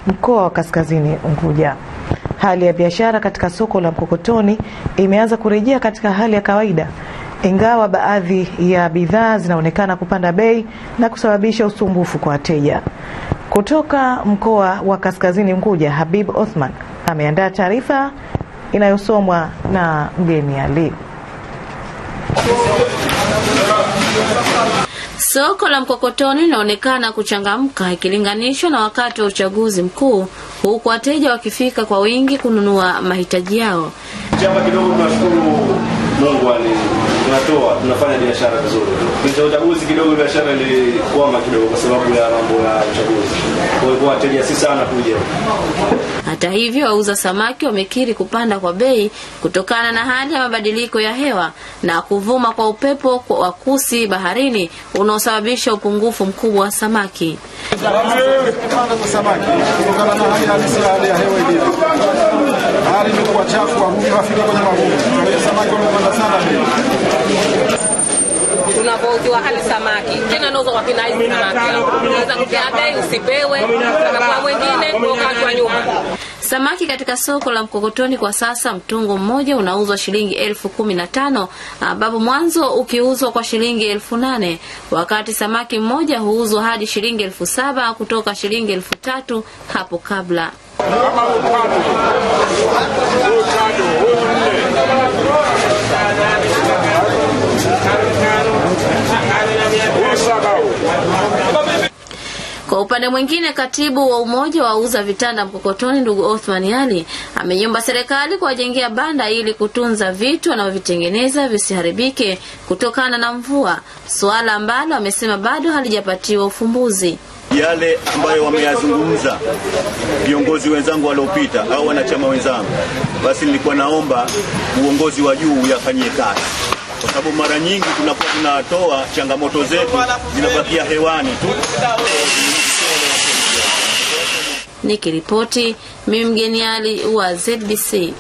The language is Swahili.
mkoa wa Kaskazini Unguja. Hali ya biashara katika soko la Mkokotoni imeanza kurejea katika hali ya kawaida, ingawa baadhi ya bidhaa zinaonekana kupanda bei na kusababisha usumbufu kwa wateja. Kutoka mkoa wa Kaskazini Unguja, Habib Othman ameandaa taarifa inayosomwa na Mgeni Ali. Soko la Mkokotoni linaonekana kuchangamka ikilinganishwa na wakati wa uchaguzi mkuu, huku wateja wakifika kwa wingi kununua mahitaji yao. Jambo kidogo tunashukuru Mungu tunafanya biashara vizuri. Kwa uchaguzi kidogo biashara ilikwama kidogo kwa sababu ya mambo ya uchaguzi. Kwa hiyo wateja si sana kuja. Hata hivyo, wauza samaki wamekiri kupanda kwa bei kutokana na hali ya mabadiliko ya hewa na kuvuma kwa upepo wa kusi baharini unaosababisha upungufu mkubwa wa samaki. Kupanda kwa samaki kutokana na hali ya hewa ilivyo. Hali imekuwa chafu, wavuvi wafika kwenye mavuno. Kwa hiyo samaki wamepanda sana bei. Tunapoutiwa hali samaki, tena nauza kwa kina hizi samaki. Unaweza kupea bei usipewe, kwa mwingine kwa nyuma. Samaki katika soko la Mkokotoni kwa sasa mtungo mmoja unauzwa shilingi 15,000, ambapo mwanzo ukiuzwa kwa shilingi 8,000, wakati samaki mmoja huuzwa hadi shilingi 7,000 kutoka shilingi 3,000 hapo kabla. Kwa upande mwingine, katibu wa umoja wa wauza vitanda Mkokotoni ndugu Othman Ali ameiomba serikali kuwajengea banda ili kutunza vitu wanavyovitengeneza visiharibike kutokana na mvua, suala ambalo amesema bado halijapatiwa ufumbuzi. Yale ambayo wameyazungumza viongozi wenzangu waliopita au wanachama wenzangu, basi nilikuwa naomba uongozi wa juu yafanyie kazi, kwa sababu mara nyingi tunakuwa tunatoa changamoto zetu zinabakia hewani tu. Nikiripoti, mimi Mgeni Ali wa ZBC.